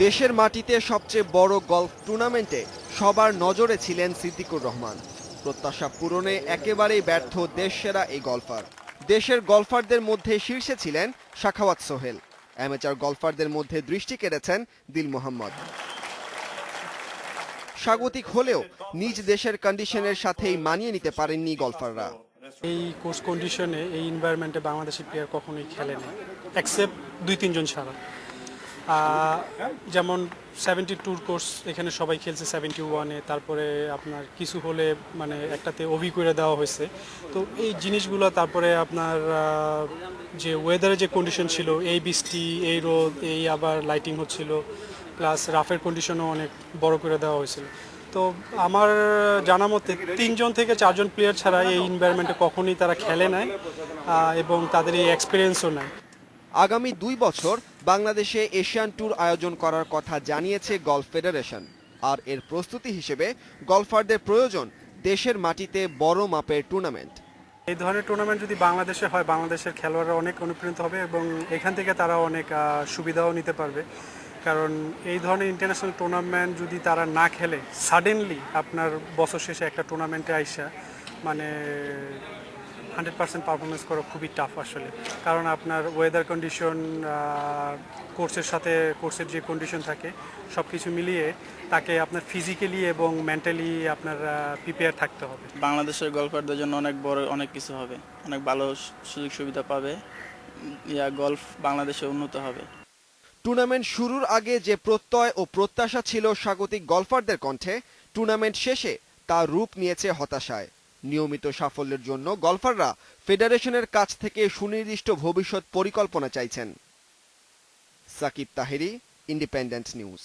দেশের মাটিতে সবচেয়ে বড় গলফ টুর্নামেন্টে সবার নজরে ছিলেন সিদ্দিকুর রহমান। প্রত্যাশা পূরণে একেবারেই ব্যর্থ দেশসেরা এই গলফার। দেশের গলফারদের মধ্যে শীর্ষে ছিলেন সাখাওয়াত সোহেল। অ্যামেচার গলফারদের মধ্যে দৃষ্টি কেড়েছেন দিল মোহাম্মদ। স্বাগতিক হলেও নিজ দেশের কন্ডিশনের সাথেই মানিয়ে নিতে পারেননি গলফাররা। এই কোর্স কন্ডিশনে এই এনভায়রনমেন্টে বাংলাদেশি প্লেয়ার কখনোই খেলেনি, এক্সেপ্ট 2-3 জন ছাড়া। যেমন 72 কোর্স এখানে সবাই খেলছে 71-এ, তারপরে আপনার কিছু হলে মানে একটাতে ওভি করে দেওয়া হয়েছে। তো এই জিনিসগুলো, তারপরে আপনার যে ওয়েদারের যে কন্ডিশন ছিল, এই বৃষ্টি, এই রোদ, এই আবার লাইটিং হচ্ছিল, প্লাস রাফের কন্ডিশনও অনেক বড় করে দেওয়া হয়েছিল। তো আমার জানা মতে 3 থেকে 4 প্লেয়ার ছাড়া এই এনভায়রনমেন্টে কখনোই তারা খেলে নাই এবং তাদের এই এক্সপিরিয়েন্সও নাই। আগামী 2 বছর বাংলাদেশে এশিয়ান ট্যুর আয়োজন করার কথা জানিয়েছে গলফ ফেডারেশন। আর এর প্রস্তুতি হিসেবে গলফারদের প্রয়োজন দেশের মাটিতে বড় মাপের টুর্নামেন্ট। এই ধরনের টুর্নামেন্ট যদি বাংলাদেশে হয়, বাংলাদেশের খেলোয়াড়রা অনেক অনুপ্রাণিত হবে এবং এখান থেকে তারা অনেক সুবিধাও নিতে পারবে। কারণ এই ধরনের ইন্টারন্যাশনাল টুর্নামেন্ট যদি তারা না খেলে, সাডেনলি আপনার বছর শেষে একটা টুর্নামেন্টে আইসা মানে 100% পারফরমেন্স করা খুবই টাফ আসলে। কারণ আপনার ওয়েদার কন্ডিশন, কোর্সের সাথে কোর্সের যে কন্ডিশন থাকে, সব কিছু মিলিয়ে তাকে আপনার ফিজিক্যালি এবং মেন্টালি আপনার প্রিপেয়ার থাকতে হবে। বাংলাদেশের গলফারদের জন্য অনেক বড় অনেক কিছু হবে, অনেক ভালো সুযোগ সুবিধা পাবে, গলফ বাংলাদেশে উন্নত হবে। টুর্নামেন্ট শুরুর আগে যে প্রত্যয় ও প্রত্যাশা ছিল স্বাগতিক গলফারদের কণ্ঠে, টুর্নামেন্ট শেষে তা রূপ নিয়েছে হতাশায়। নিয়মিত সাফল্যের জন্য গলফাররা ফেডারেশনের কাছ থেকে সুনির্দিষ্ট ভবিষ্যৎ পরিকল্পনা চাইছেন। Sakib Taheri, Independent news.